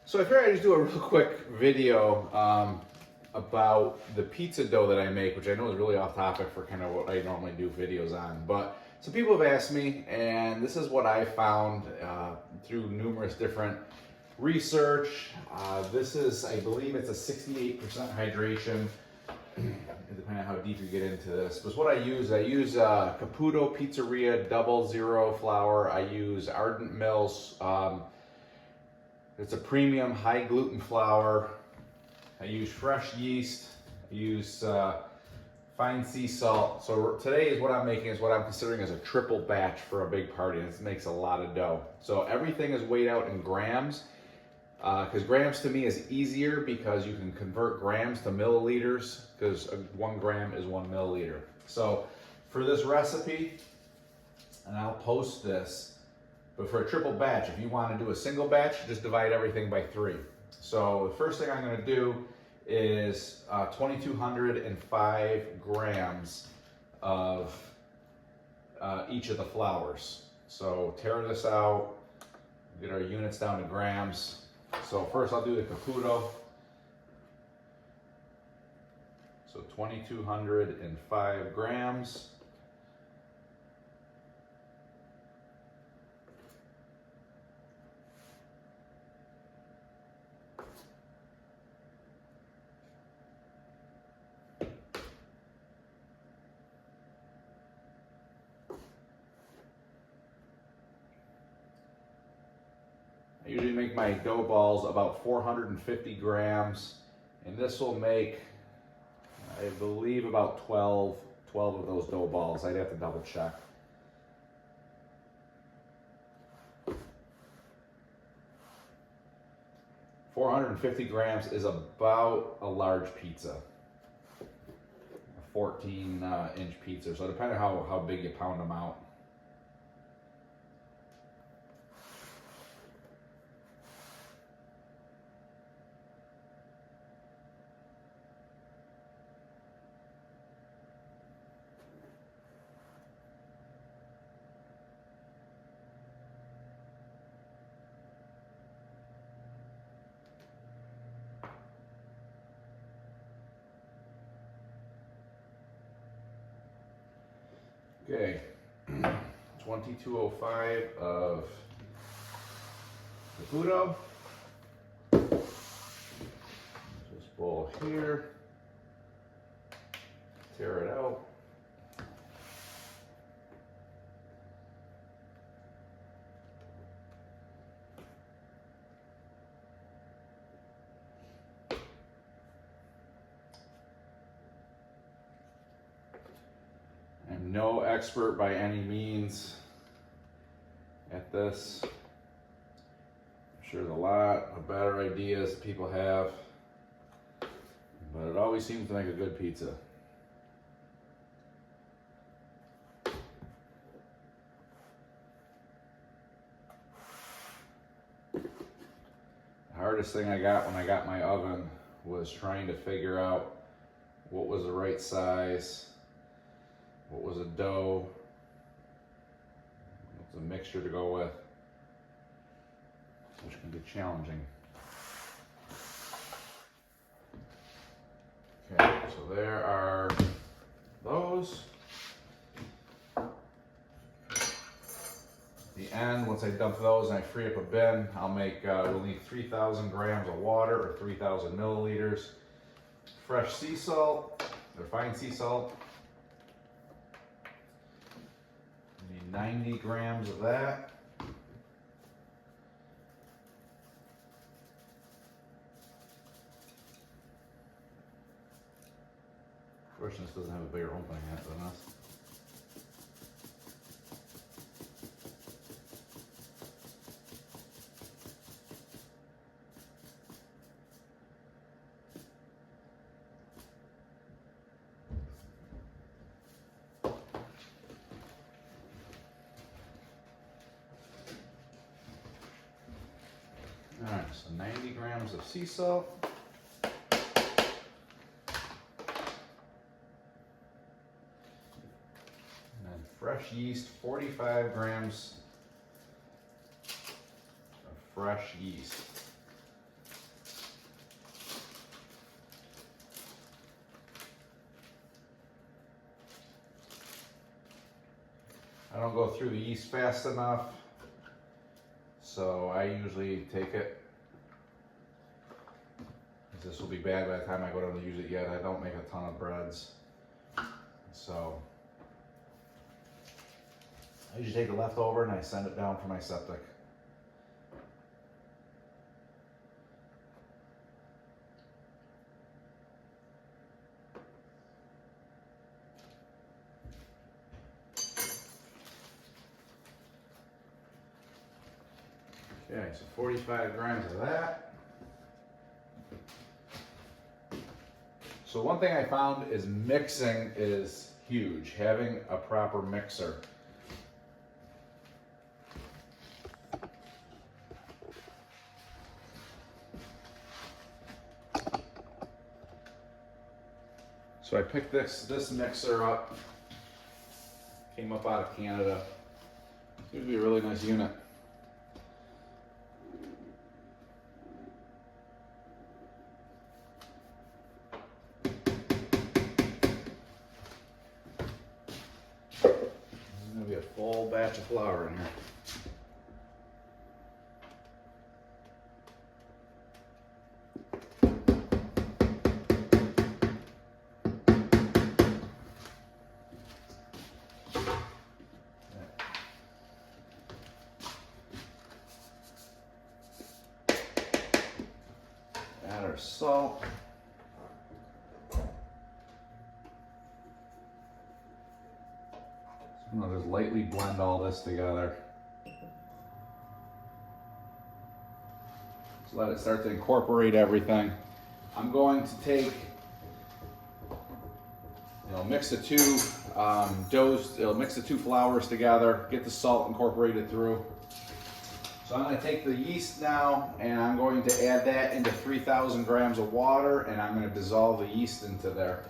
So I figured I'd just do a real quick video about the pizza dough that I make, which I know is really off topic for kind of what I normally do videos on. But some people have asked me, and this is what I found through numerous different research. This is, I believe it's a 68% hydration, depending on how deep you get into this. But what I use Caputo Pizzeria 00 flour. I use Argent Mills. It's a premium high gluten flour. I use fresh yeast. I use fine sea salt. So today is what I'm making is what I'm considering as a triple batch for a big party. This makes a lot of dough. So everything is weighed out in grams, because grams to me is easier because you can convert grams to milliliters, because 1 gram is 1 milliliter. So for this recipe, and I'll post this, but for a triple batch, if you want to do a single batch, just divide everything by 3. So the first thing I'm going to do is 2,205 grams of each of the flours. So tear this out, get our units down to grams. So first I'll do the Caputo. So 2,205 grams. I usually make my dough balls about 450 grams, and this will make, I believe, about 12 of those dough balls. I'd have to double check. $450 grams is about a large pizza, a 14-inch pizza. So depending on how big you pound them out. Okay, 2,205 of Caputo. This bowl here. Tear it out. I'm no expert by any means at this. I'm sure there's a lot of better ideas that people have, but it always seems to make a good pizza. The hardest thing I got when I got my oven was trying to figure out what was the right size, what was a dough, what's a mixture to go with, which can be challenging. Okay, so there are those. At the end, once I dump those and I free up a bin, I'll make, we'll need 3,000 grams of water or 3,000 milliliters. Fresh sea salt, or fine sea salt. We need 90 grams of that. Unfortunately, this doesn't have a bigger opening yet than us. All right, so 90 grams of sea salt. Fresh yeast, 45 grams of fresh yeast. go through the yeast fast enough. So I usually take it. This will be bad by the time I go down to use it yet. I don't make a ton of breads. So I usually take the leftover and I send it down for my septic. Okay, so 45 grams of that. So one thing I found is mixing is huge, having a proper mixer. So I picked this mixer up, came up out of Canada. Seems to be a really nice unit. There's gonna be a full batch of flour in here. Add our salt. So I'll just lightly blend all this together. Just let it start to incorporate everything. I'm going to take, mix the two mix the two flours together, get the salt incorporated through. So I'm going to take the yeast now and I'm going to add that into 3,000 grams of water and I'm going to dissolve the yeast into there.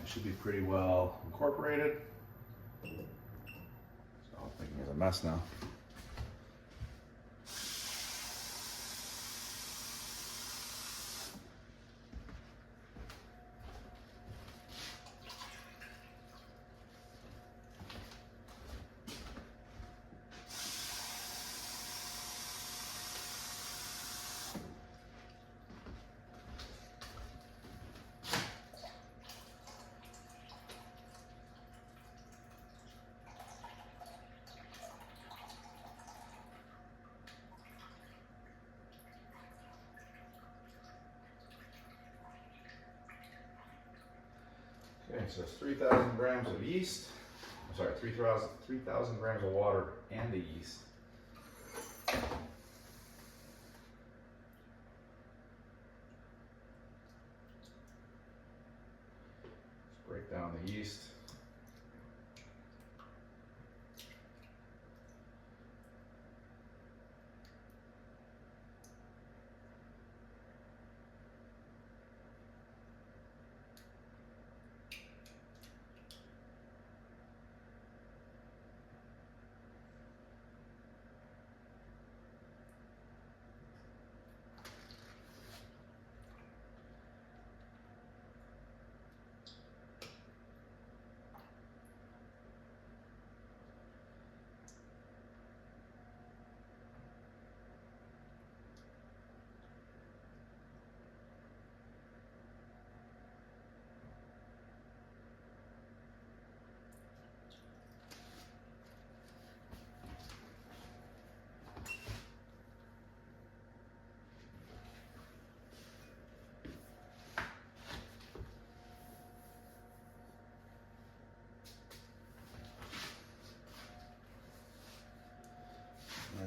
Should be pretty well incorporated. So I'm thinking it's a mess now. Okay, so it's 3,000 grams of yeast. I'm sorry, 3,000 grams of water and the yeast. Let's break down the yeast.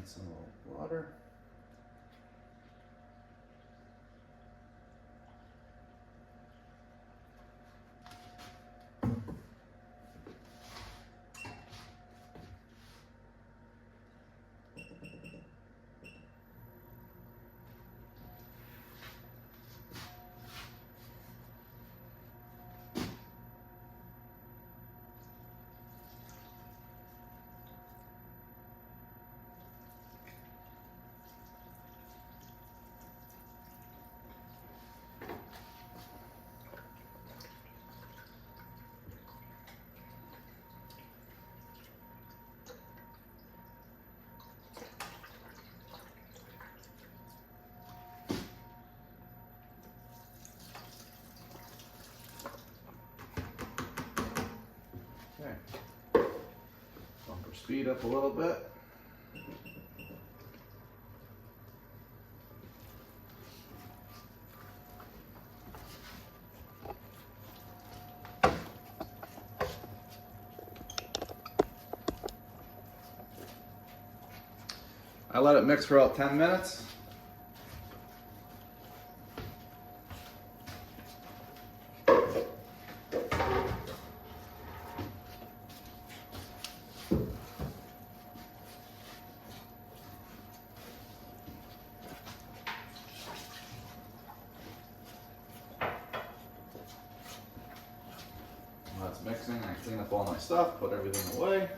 Add some water. Okay. Bump our speed up a little bit. I let it mix for about 10 minutes. While it's mixing, I clean up all my stuff, put everything away.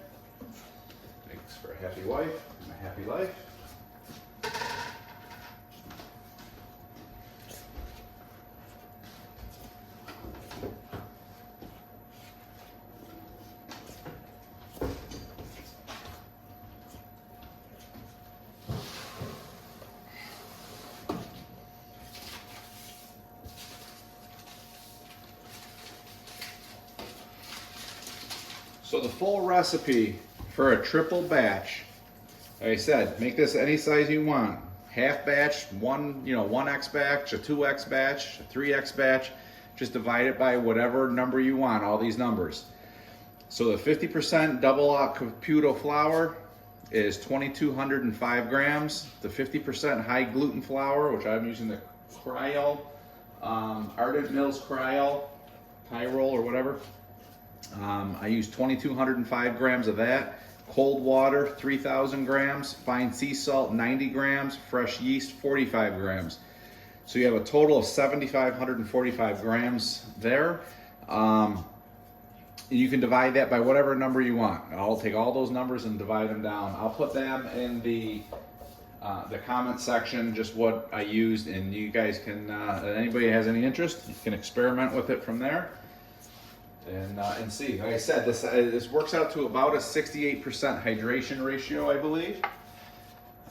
Makes for a happy wife and a happy life. So the full recipe for a triple batch, like I said, make this any size you want. Half batch, 1x batch, a 2x batch, a 3x batch. Just divide it by whatever number you want, all these numbers. So the 50% double out Caputo flour is 2,205 grams. The 50% high gluten flour, which I'm using the Kyrol, Argent Mills Kyrol, or whatever. I use 2,205 grams of that. Cold water, 3,000 grams. Fine sea salt, 90 grams. Fresh yeast, 45 grams. So you have a total of 7,545 grams there. You can divide that by whatever number you want. I'll take all those numbers and divide them down. I'll put them in the comment section, just what I used, and you guys can, anybody has any interest, you can experiment with it from there. And see. Like I said, this works out to about a 68% hydration ratio, I believe.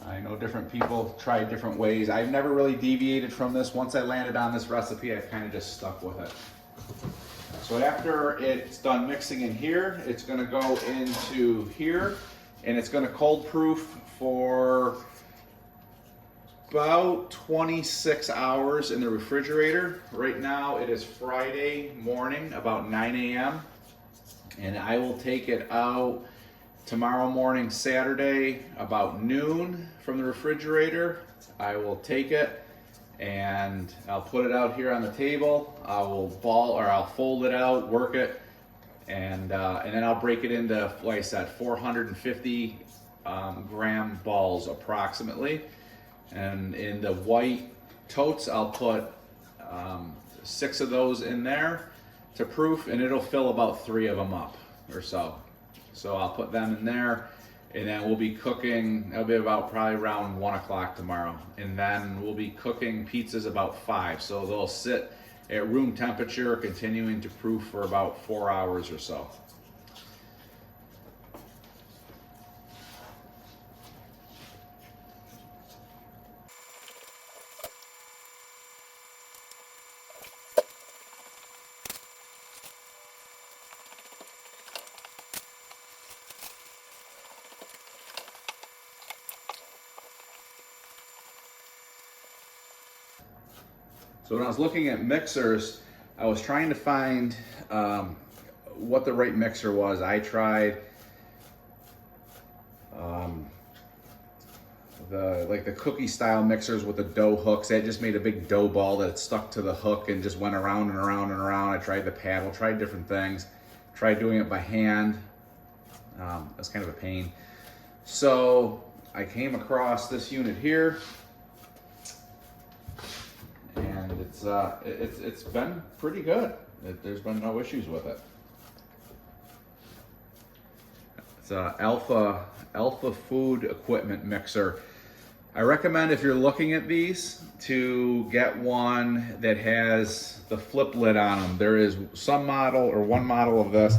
I know different people try different ways. I've never really deviated from this. Once I landed on this recipe, I've kind of just stuck with it. So after it's done mixing in here, it's going to go into here, and it's going to cold proof for about 26 hours in the refrigerator. Right now it is Friday morning, about 9 a.m. and I will take it out tomorrow morning, Saturday, about noon from the refrigerator. I will take it and I'll put it out here on the table. I'll fold it out, work it, and then I'll break it into, like I said, 450 gram balls approximately. And in the white totes, I'll put 6 of those in there to proof, and it'll fill about 3 of them up or so. So I'll put them in there, and then we'll be cooking. It'll be about probably around 1 o'clock tomorrow, and then we'll be cooking pizzas about 5. So they'll sit at room temperature, continuing to proof for about 4 hours or so. So when I was looking at mixers, I was trying to find what the right mixer was. I tried like the cookie style mixers with the dough hooks. That just made a big dough ball that stuck to the hook and just went around and around and around. I tried the paddle, tried different things, tried doing it by hand. That's kind of a pain. So I came across this unit here, and it's been pretty good. There's been no issues with it. It's a Alpha Food Equipment Mixer. I recommend, if you're looking at these, to get one that has the flip lid on them. There is some model, or one model of this,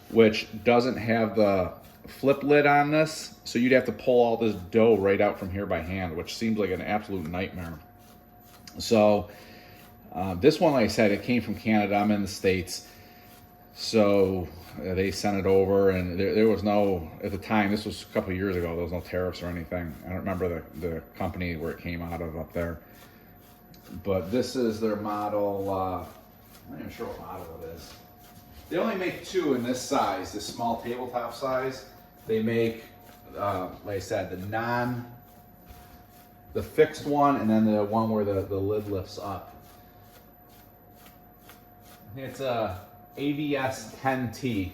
which doesn't have the flip lid on this, so you'd have to pull all this dough right out from here by hand, which seems like an absolute nightmare. So this one, like I said, it came from Canada. I'm in the States, so they sent it over, and there was no, at the time, this was a couple of years ago, there was no tariffs or anything. I don't remember the company where it came out of up there, but this is their model. I'm not even sure what model it is. They only make two in this size, this small tabletop size. They make, like I said, the fixed one, and then the one where the lid lifts up. It's a AVS 10T.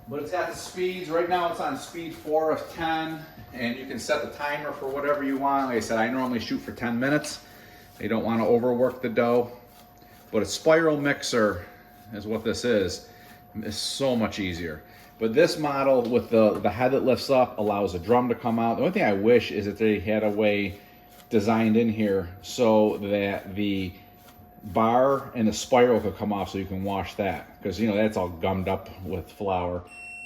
But it's got the speeds. Right now it's on speed 4 of 10, and you can set the timer for whatever you want. Like I said, I normally shoot for 10 minutes. You don't want to overwork the dough. But a spiral mixer is what this is. It's so much easier. But this model with the head that lifts up allows a drum to come out. The only thing I wish is that they had a way designed in here so that the bar and the spiral could come off so you can wash that. Because, you know, that's all gummed up with flour.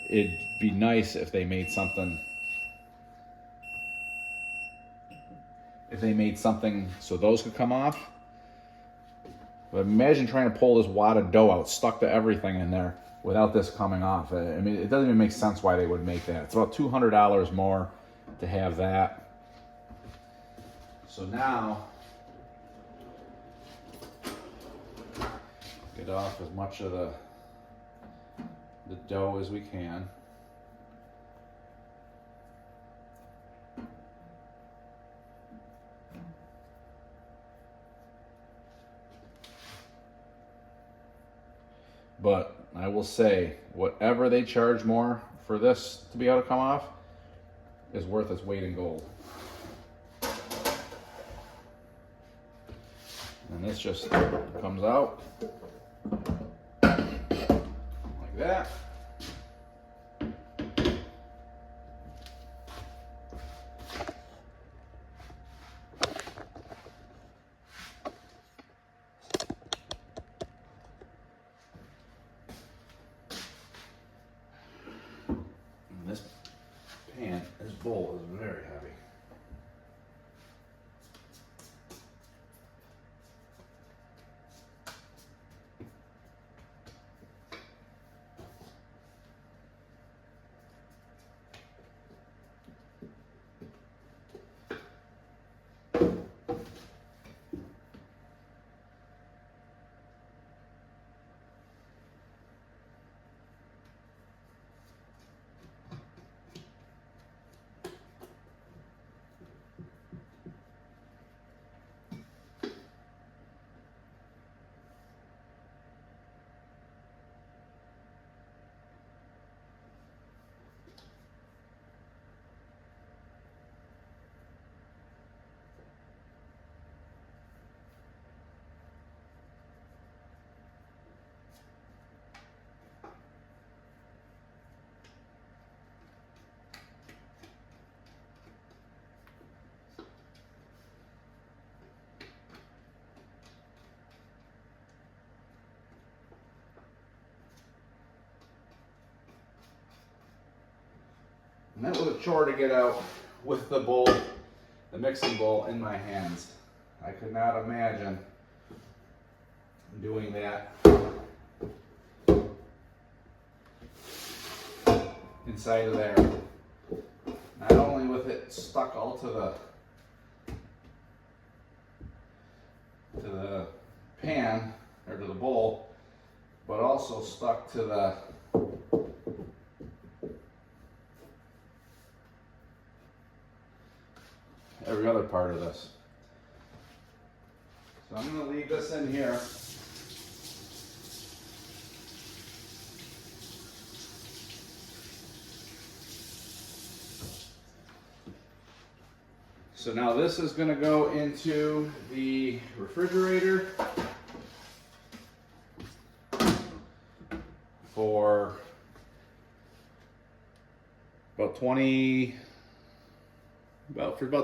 It'd be nice if they made something so those could come off. But imagine trying to pull this wad of dough out, stuck to everything in there, without this coming off. I mean, it doesn't even make sense why they would make that. It's about $200 more to have that. So now, get off as much of the dough as we can. But I will say, whatever they charge more for this to be able to come off is worth its weight in gold. And this just comes out like that. This bowl is very heavy. And that was a chore to get out with the bowl, the mixing bowl in my hands. I could not imagine doing that inside of there. Not only with it stuck all to the pan or to the bowl, but also stuck to every other part of this. So I'm going to leave this in here. So now this is going to go into the refrigerator for about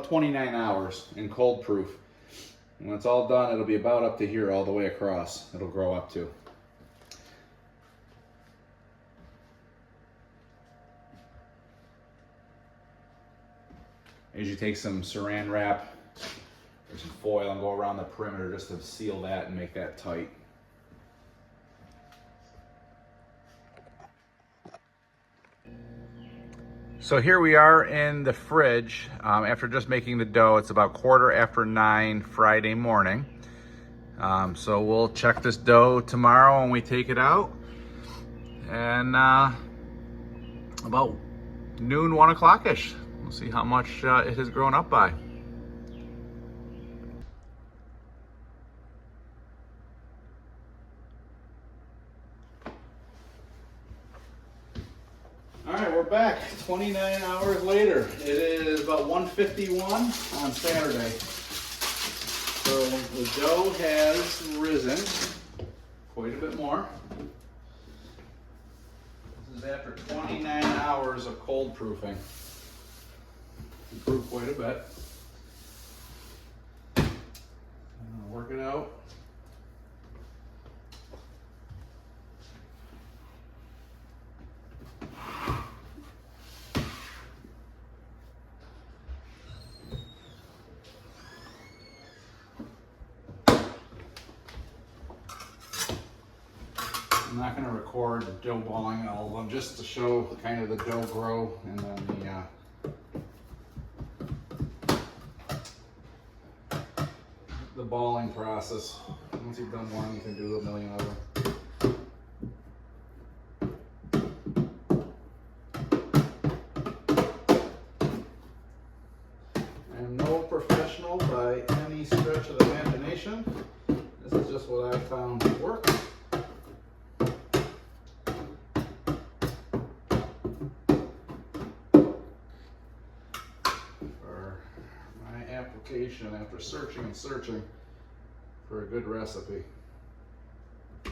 29 hours in cold proof. And when it's all done, it'll be about up to here all the way across. It'll grow up to. As you take some saran wrap or some foil and go around the perimeter just to seal that and make that tight. So here we are in the fridge after just making the dough. It's about 9:15 Friday morning. So we'll check this dough tomorrow when we take it out. And about noon, 1 o'clock-ish. We'll see how much it has grown up by. All right, we're back 29 hours later. It is about 1:51 on Saturday. So the dough has risen quite a bit more. This is after 29 hours of cold proofing. Improved quite a bit. I'm gonna work it out. I'm not going to record the dough balling all of them, just to show kind of the dough grow and then the balling process. Once you've done one, you can do a million of them. I am no professional by any stretch of the imagination. This is just what I found works. After searching and searching for a good recipe. I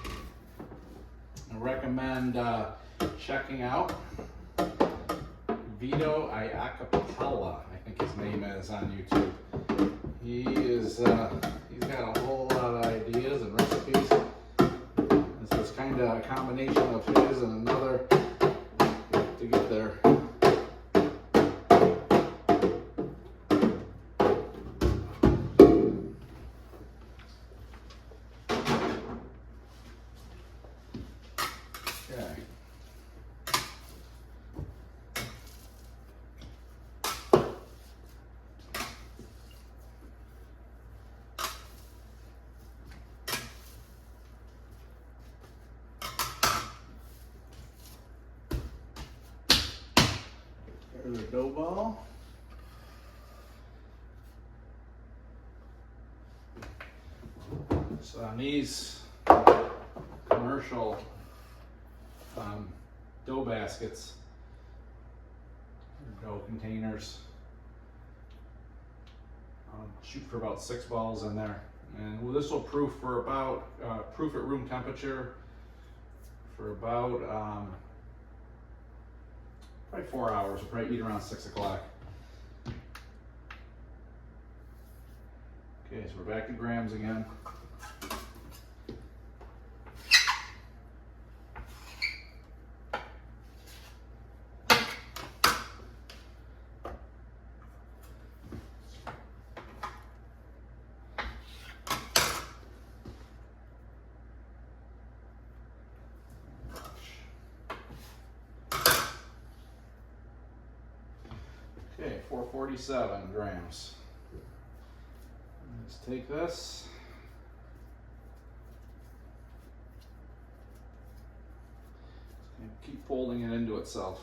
recommend checking out Vito Iacopella, I think his name is, on YouTube. He's got a whole lot of ideas and recipes. This is kind of a combination of his and another to get there. There's a dough ball. So on these commercial dough baskets, or dough containers, I'll shoot for about 6 balls in there. And this will proof for about, proof at room temperature for about probably 4 hours. We'll probably eat around 6 o'clock. Okay, so we're back to grams again. Okay, 447 grams. Let's take this. And keep folding it into itself.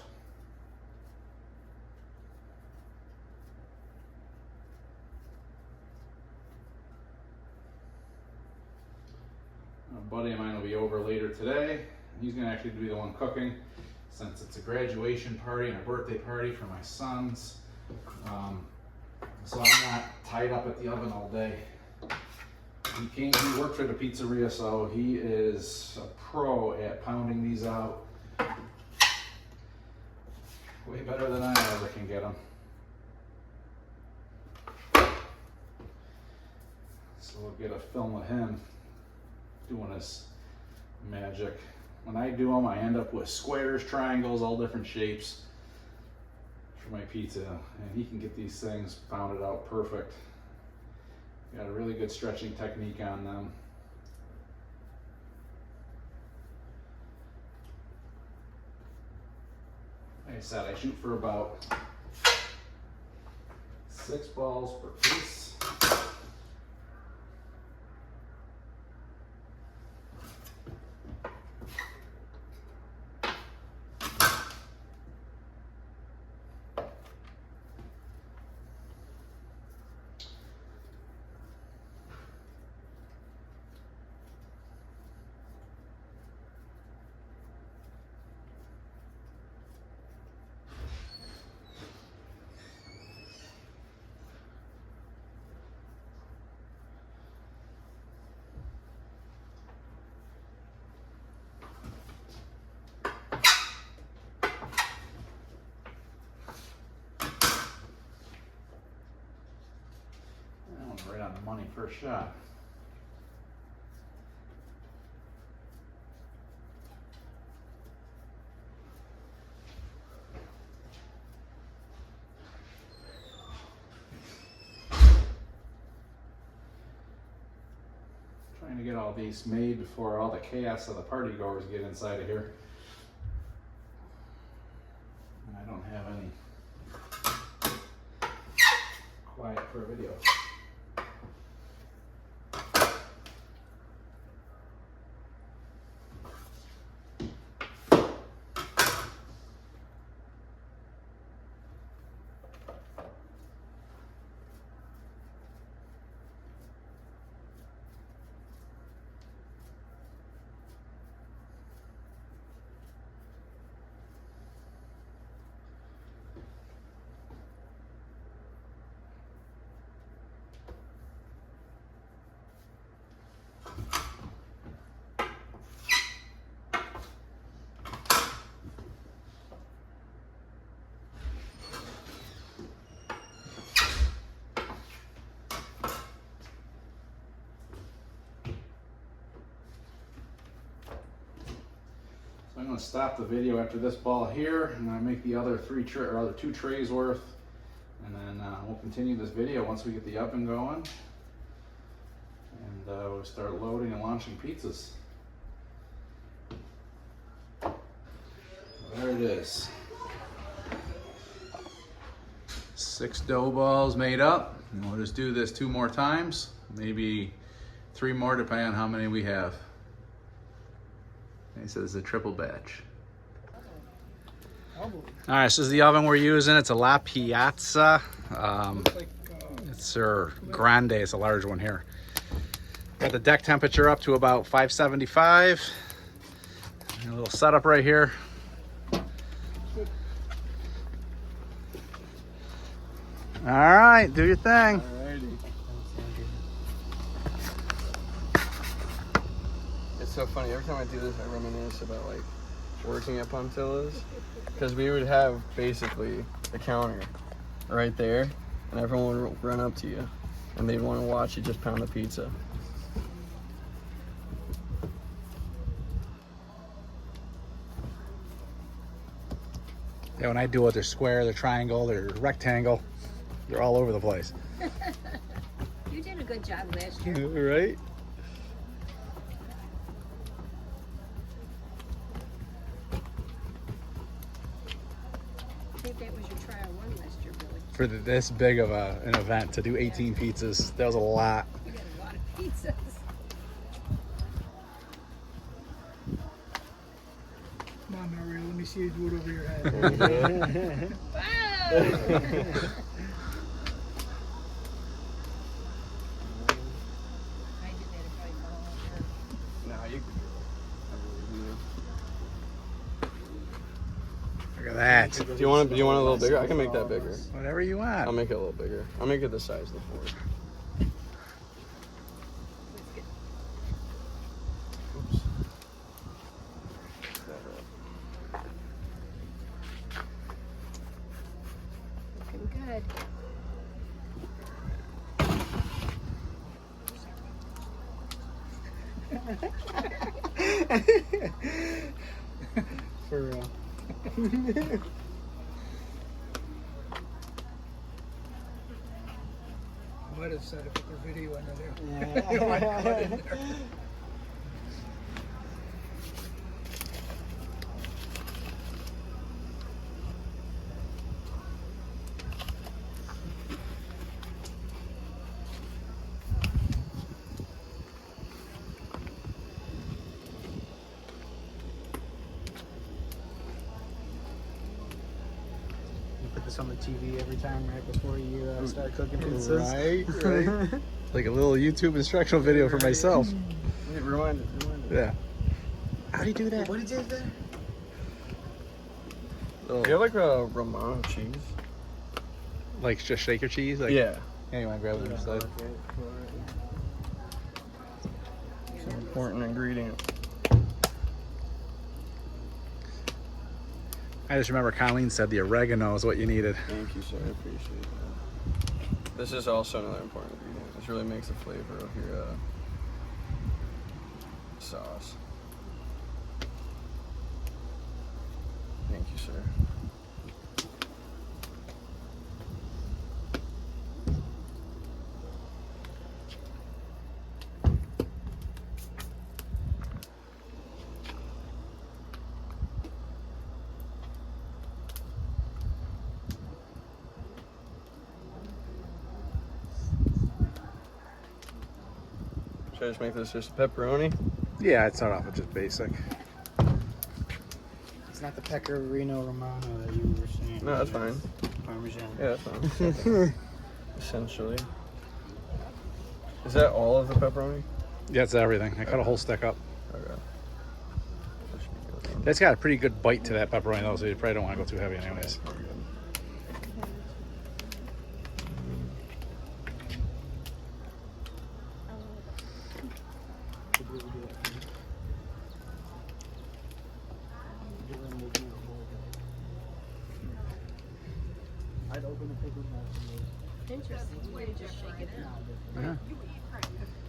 buddy of mine will be over later today. He's gonna actually be the one cooking since it's a graduation party and a birthday party for my sons. So I'm not tied up at the oven all day. He worked for the pizzeria, so he is a pro at pounding these out. Way better than I ever can get them. So we'll get a film of him doing his magic. When I do them, I end up with squares, triangles, all different shapes for my pizza. And he can get these things pounded out perfect. Got a really good stretching technique on them. Like I said, I shoot for about 6 balls per piece. Right on the money first shot. Trying to get all these made before all the chaos of the party goers get inside of here. And I don't have any quiet for a video. I'm going to stop the video after this ball here, and I make the other 2 trays worth, and then we'll continue this video once we get the oven going, and we'll start loading and launching pizzas. There it is. 6 dough balls made up, and we'll just do this 2 more times, maybe 3 more depending on how many we have. He says it's a triple batch. All right, so this is the oven we're using. It's a La Piazza. It's their Grande. It's a large one here. Got the deck temperature up to about 575. A little setup right here. All right, do your thing. Alrighty. It's so funny. Every time I do this, I reminisce about like working at Pontillas, because we would have basically a counter right there, and everyone would run up to you, and they'd want to watch you just pound the pizza. Yeah, when I do it, they're square, they're triangle, they're rectangle. They're all over the place. You did a good job last year. Right? I think that was your trial run last year, Billy. For this big of an event, to do 18 pizzas, that was a lot. You got a lot of pizzas. Come on, Mario, let me see you do it over your head. Wow! No, you perfect. Do you want it a little bigger? I can make that bigger. Whatever you want. I'll make it a little bigger. I'll make it the size of the fork. Oops. Looking good. For real. Might have said it, put the video under there. You might put it in there. You put this on the TV every time right before you start cooking pizzas. Right. Like a little YouTube instructional video for myself. Rewind it. Yeah. How do you do that? What did you do there? Do you have like a Romano cheese? Like just shaker cheese? Like, Yeah. Yeah, you want to grab it inside? It's an important ingredient. I just remember Colleen said the oregano is what you needed. Thank you, sir. I appreciate that. This is also another important ingredient. This really makes the flavor of your sauce. Thank you, sir. Should I just make this just a pepperoni? Yeah, I'd start off with just basic. It's not the Pecorino Romano that you were saying. No, that's fine. Parmesan. Yeah, that's fine. Essentially. Is that all of the pepperoni? Yeah, it's everything. I cut a whole stick up. Okay. That's got a pretty good bite to that pepperoni though, so you probably don't want to go too heavy anyways. I'd open the paper Interesting. You just shake it out. Yeah.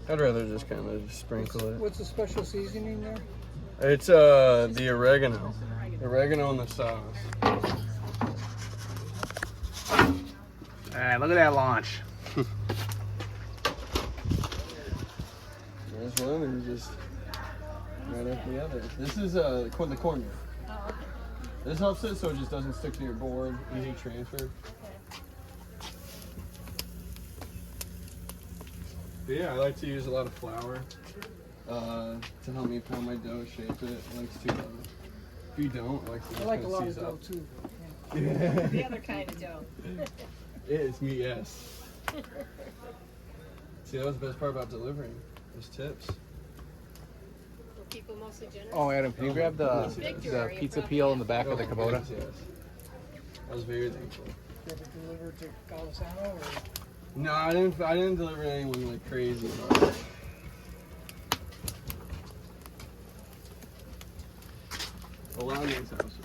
I'd rather just kind of sprinkle it. What's the special seasoning there? It's the oregano. Oregano in the sauce. Alright, look at that launch. There's one and just right after the other. This is the corner. Oh, okay. This helps it so it just doesn't stick to your board. Easy transfer. But yeah, I like to use a lot of flour to help me pound my dough, shape it. I like to. If you don't, I like to. I like a lot of seize dough up. too. Yeah. The other kind of dough. It's me, yes. See, that was the best part about delivering. Those tips. Were people mostly generous? Oh, Adam, can you grab the Victory, pizza probably. peel in the back of the Caputo? Yes. I was very thankful. Did it deliver to Calisano or? No, I didn't deliver anyone like crazy. But a lot of nice houses.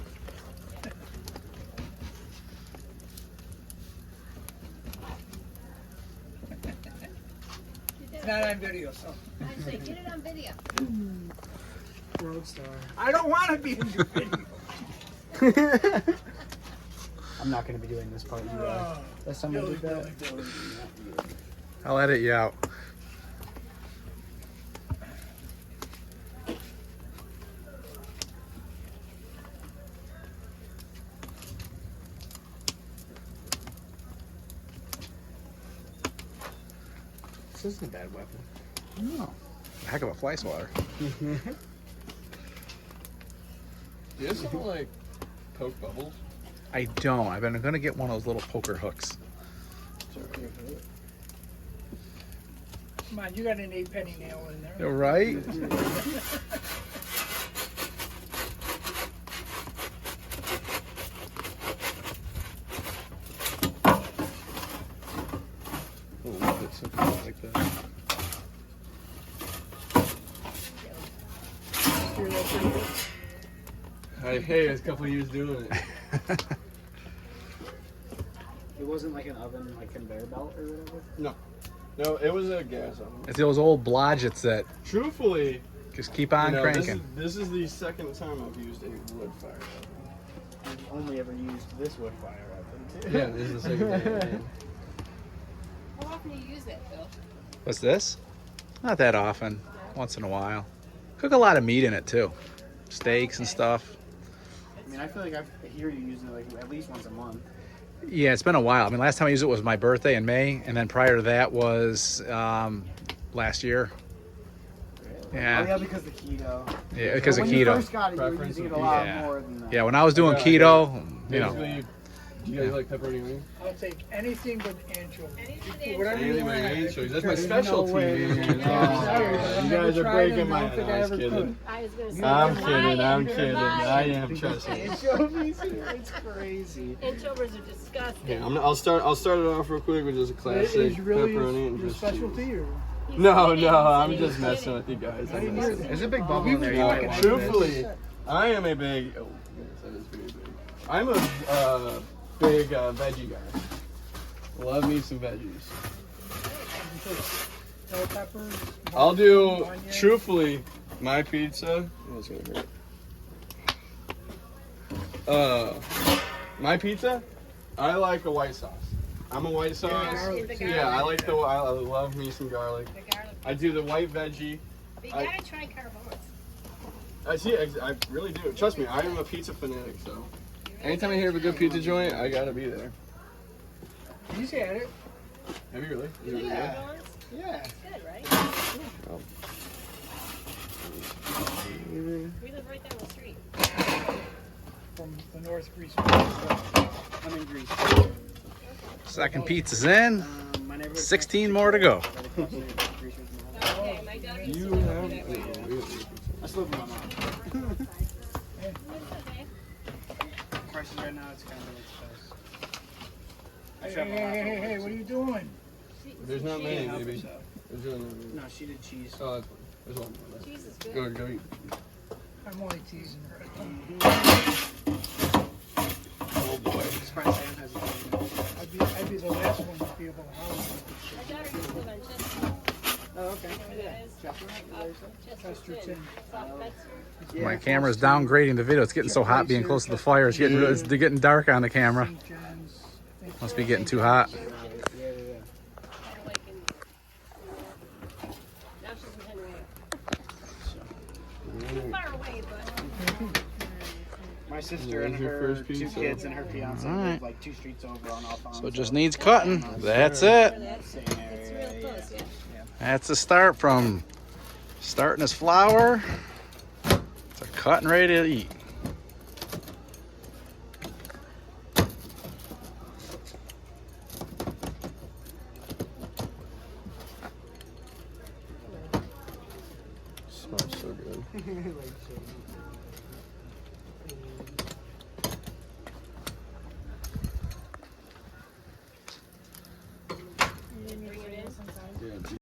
It's not on video, so. I say, get it on video. Roadstar. I don't want to be in your video. I'm not going to be doing this part. You are. Last time I did that. I'll edit you out. This isn't a bad weapon. No. Heck of a fly swatter. Do you have something like poke bubbles? I don't. I've been gonna get one of those little poker hooks. Come on, you got an 8-penny nail in there. You're right. something like that. Hey, it's a couple of years doing it. It wasn't like an oven, like conveyor belt or whatever. No, it was a gas oven. It's those old Blodgetts that Truthfully, just keep on cranking. This is the second time I've used a wood fire oven. I've only ever used this wood fire oven too. Yeah, this is the second time. How often do you use that, Bill? What's this? Not that often. Once in a while. Cook a lot of meat in it too. Steaks and stuff. I mean, I feel like I hear you using it like at least once a month. Yeah, it's been a while. I mean, last time I used it was my birthday in May, and then prior to that was last year. Yeah. Oh yeah, because of keto. Yeah, because of when you keto. first got it, you were Preference using it of a lot keto. more than that. Yeah, when I was doing Yeah, keto, you know. Basically, do you guys like pepperoni wings? I'll take anything but anchovies. Anything Whatever you Anything want. but anchovies. That's my Because specialty. no way. man. Yeah, sorry, You I've guys never are tried breaking them. my. I don't think I I was ever kidding. could. I was gonna say. I'm you're kidding. lying, I'm you're kidding. lying. I am. Trust me. Anchovies, it's crazy. Anchovies are disgusting. Yeah, I'll start it off real quick with just a It classic is really pepperoni and your just specialty, cheese. or He's No, kidding. no, He I'm said he just was messing kidding. with you guys. I didn't hear that. There's a big bubble We in were there. No, talking about truthfully, this. I am a big. Oh, goodness, that is very big. I'm a big veggie guy. Love me some veggies. Bell peppers. I'll do. onion. Truthfully, my pizza. Oh, it's gonna hurt. My pizza. I like a white sauce. I'm a white sauce. garlic, The too. Yeah, I garlic. like the. I love me some garlic. The garlic. I do the white veggie. But you I- gotta try carbonara. I see. I really do. Trust me, I am a pizza fanatic. So, anytime I hear of a good pizza joint, I gotta be there. He's had it. Have you really? Is it You really like good? carbonara? Yeah. It's good, right? We live right down the street. From the North Greece. I'm in Greece. Second pizza's in. My neighborhood. 16 more to go. Okay, my dog used You to live have. over that way. I still live with my mom. Okay. Prices right now, it's kind of expensive. I Hey, travel a lot. hey, what are you doing? There's not many, Help baby. yourself. There's really not many. No, she did cheese. Oh, that's fine. There's one more. Cheese is good. Go eat. I'm only teasing her. Oh boy. Surprised Sam has it. I'd be the last one to be able to house My daughter used to live on Chestnut. Oh, okay. You know where that is? Chesterton. South Bedford. My camera's downgrading the video. It's getting so hot being close to the fire. It's getting dark on the camera. St. John's. Must be getting too hot. Yeah. Like in, now she's in Henrietta. Far away, but My sister and There's your her first two pizza. kids and her fiance All right. live like 2 streets over on Alfonso. So it just needs cutting. That's it. Same it's area. real close, yeah. That's the start from starting as flour to cut and ready to eat. Smells so good.